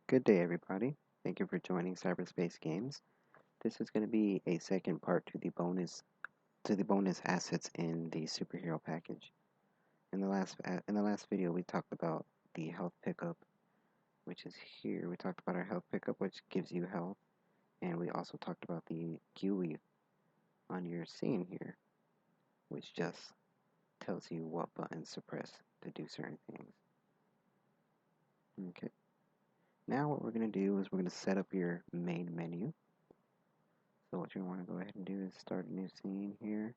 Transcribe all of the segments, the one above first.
Good day, everybody. Thank you for joining Cyberspace Games. This is going to be a second part to the bonus assets in the superhero package. In the last video, we talked about the health pickup, which is here. We talked about our health pickup, which gives you health, and we also talked about the GUI on your scene here, which just tells you what buttons to press to do certain things. Okay. Now what we're going to do is we're going to set up your main menu. So what you want to go ahead and do is start a new scene here.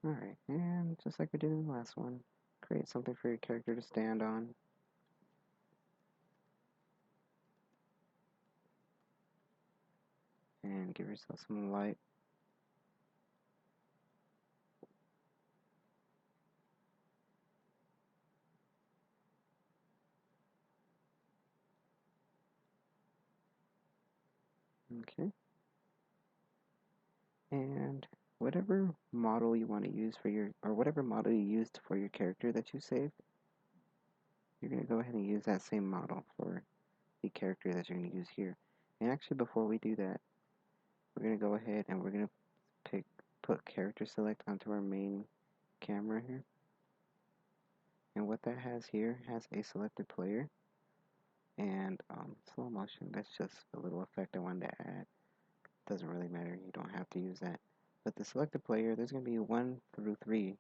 Alright, and just like we did in the last one, create something for your character to stand on. And give yourself some light. Okay. And whatever model you want to use whatever model you used for your character that you saved, you're going to go ahead and use that same model for the character that you're going to use here. And actually, before we do that, we're going to go ahead and we're going to put character select onto our main camera here. And what that has here has a selected player and slow motion. That's just a little effect I wanted to add. Doesn't really matter, you don't have to use that. But the selected player, there's going to be 1 through 3,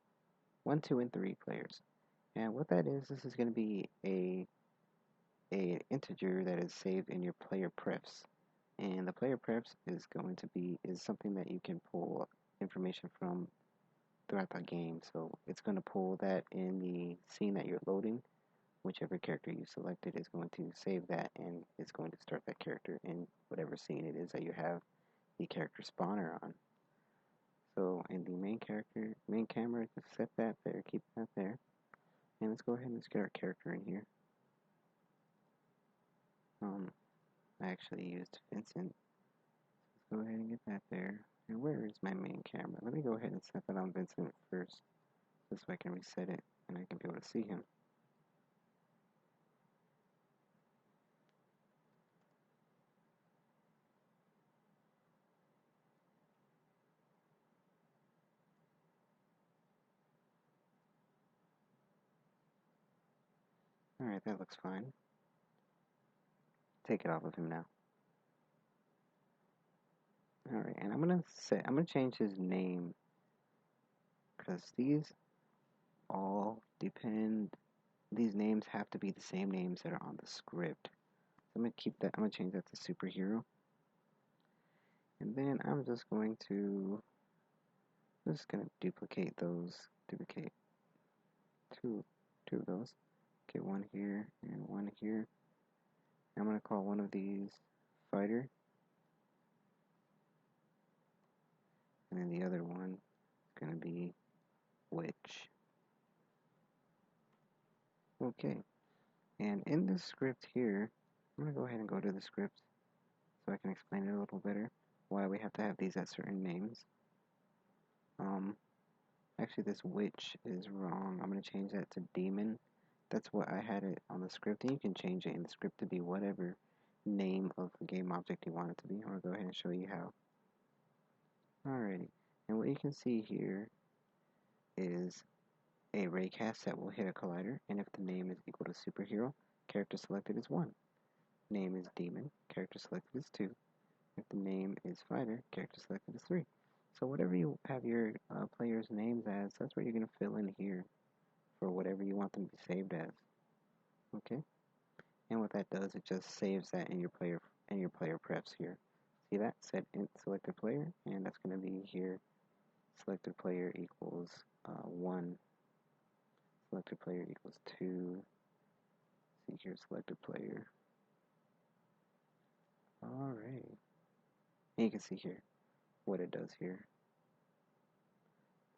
1, 2, and 3 players. And what that is, this is going to be a integer that is saved in your player prefs. And the player prefs is something that you can pull information from throughout the game. So it's going to pull that in the scene that you're loading. Whichever character you selected is going to save that, and it's going to start that character in whatever scene it is that you have the character spawner on. So in the main camera, just set that there, keep that there. And let's go ahead and let's get our character in here. I actually used Vincent. Let's go ahead and get that there. And where is my main camera? Let me go ahead and set that on Vincent first, just so I can reset it and I can be able to see him. Alright, that looks fine. Take it off of him now. Alright, and I'm gonna change his name, because these names have to be the same names that are on the script. So I'm gonna change that to superhero. And then I'm just going to duplicate two of those. Get one here and one here. I'm gonna call one of these fighter. And then the other one is gonna be witch. Okay. And in the script here, I'm gonna go ahead and go to the script so I can explain it a little better why we have to have these at certain names. Actually this witch is wrong. I'm gonna change that to demon. That's what I had it on the script, and you can change it in the script to be whatever name of the game object you want it to be. I'll go ahead and show you how. Alrighty, and what you can see here is a raycast that will hit a collider, and if the name is equal to superhero, character selected is 1. Name is demon, character selected is 2. If the name is fighter, character selected is 3. So whatever you have your players' names as, that's what you're going to fill in here for whatever you want them to be saved as. Okay? And what that does, it just saves that in your player prefs here. See that? Set int selected player, and that's going to be here. Selected player equals 1. Selected player equals 2. See here, selected player. Alright. And you can see here what it does here.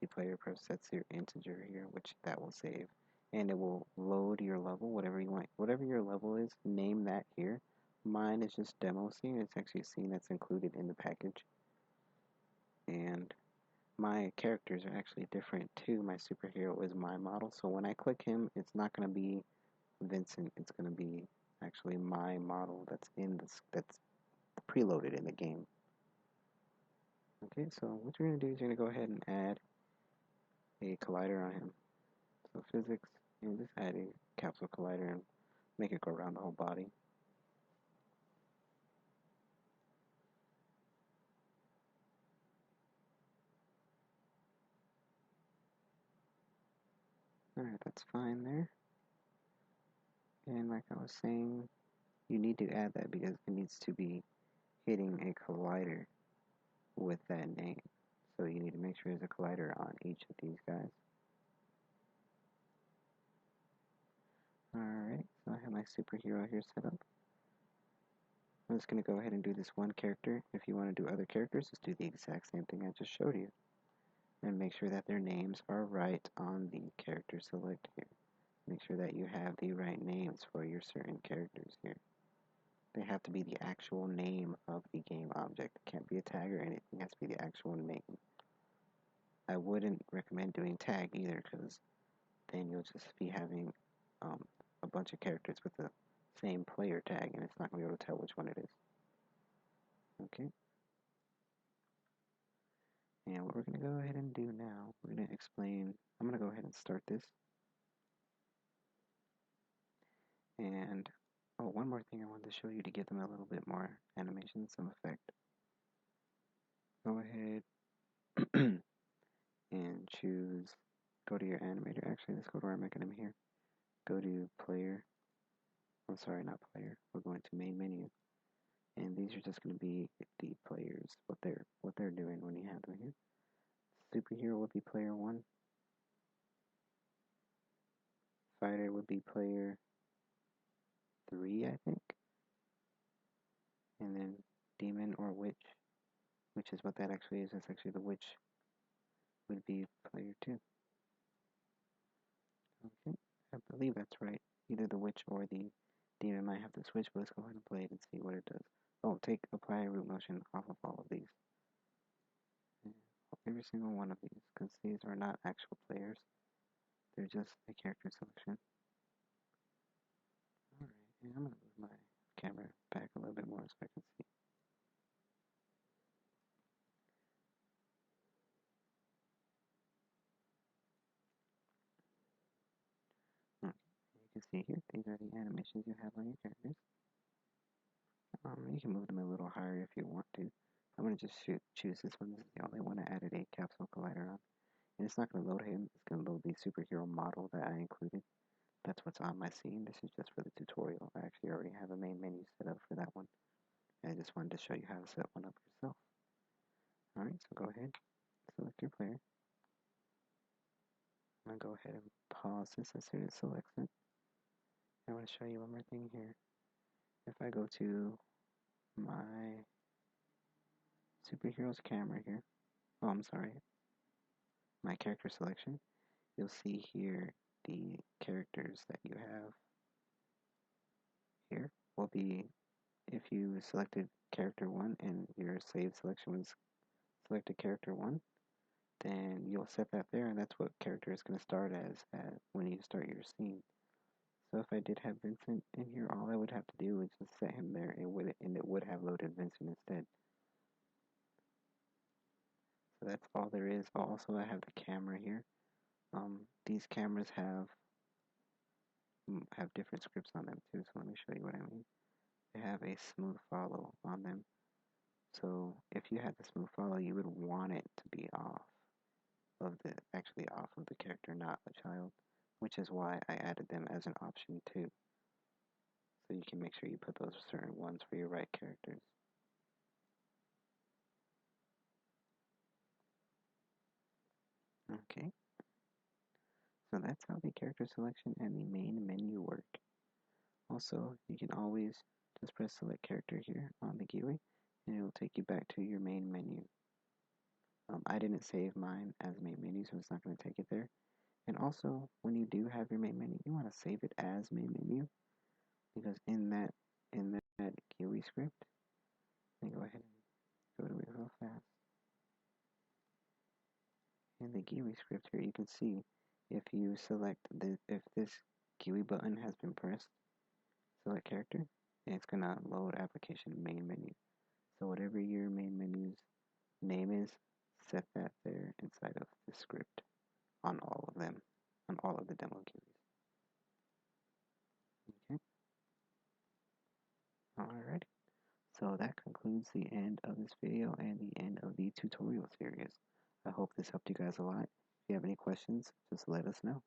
The player pref sets your integer here, which that will save. And it will load your level, whatever you want. Whatever your level is, name that here. Mine is just demo scene. It's actually a scene that's included in the package. And my characters are actually different too. My superhero is my model, so when I click him, it's not going to be Vincent, it's going to be actually my model that's preloaded in the game. Okay, so what you're going to do is you're going to go ahead and add a collider on him. So physics, and just add a capsule collider and make it go around the whole body. Alright, that's fine there. And like I was saying, you need to add that because it needs to be hitting a collider with that name. So you need to make sure there's a collider on each of these guys. Alright, so I have my superhero here set up. I'm just going to go ahead and do this one character. If you want to do other characters, just do the exact same thing I just showed you. And make sure that their names are right on the character select here. Make sure that you have the right names for your certain characters here. They have to be the actual name of the game object. It can't be a tag or anything. It has to be the actual name. I wouldn't recommend doing tag either because then you'll just be having a bunch of characters with the same player tag and it's not going to be able to tell which one it is. Okay. And what we're going to go ahead and do now, we're going to explain, I'm going to go ahead and start this. And, oh, one more thing I wanted to show you to give them a little bit more animation, some effect. Go ahead and choose, go to your animator. Actually, let's go to our mechanism here. Go to player. I'm sorry, not player. We're going to main menu. And these are just going to be the players, what they're doing when you have them here. Superhero would be player 1. Fighter would be player 3, I think. And then demon or witch, which is what that actually is. That's actually the witch would be player 2. Okay, I believe that's right. Either the witch or the demon might have to switch, but let's go ahead and play it and see what it does. Oh, apply root motion off of all of these. And every single one of these, because these are not actual players. They're just a character selection. Alright, and I'm going to move my camera back a little bit more so I can see. Okay, you can see here, these are the animations you have on your characters. You can move them a little higher if you want to. I'm going to just choose this one. This is the only one I added a capsule collider on. And it's not going to load him. It's going to load the superhero model that I included. That's what's on my scene. This is just for the tutorial. I actually already have a main menu set up for that one. And I just wanted to show you how to set one up yourself. Alright, so go ahead. Select your player. I'm going to go ahead and pause this as soon as it selects it. I want to show you one more thing here. If I go to my superhero's camera here. Oh, I'm sorry. My character selection. You'll see here the characters that you have here will be, if you selected character 1 and your save selection was selected character 1, then you'll set that there and that's what character is going to start as when you start your scene. So if I did have Vincent in here, all I would have to do is just set him there and it would have loaded Vincent instead. So that's all there is. Also, I have the camera here. These cameras have different scripts on them too, so let me show you what I mean. They have a smooth follow on them. So if you had the smooth follow, you would want it to be actually off of the character, not the child, which is why I added them as an option too. So you can make sure you put those certain ones for your right characters. Okay. So that's how the character selection and the main menu work. Also, you can always just press select character here on the GUI and it will take you back to your main menu. I didn't save mine as main menu, so it's not going to take it there. And also, when you do have your main menu, you want to save it as main menu because in that GUI script, let me go ahead and go to it real fast. In the GUI script here, you can see if you select if this kiwi button has been pressed, select character, and it's gonna load application main menu. So whatever your main menu's name is, set that there inside of the script on all of them, on all of the demo kiwis. Okay, alright. So that concludes the end of this video and the end of the tutorial series. I hope this helped you guys a lot. If you have any questions, just let us know.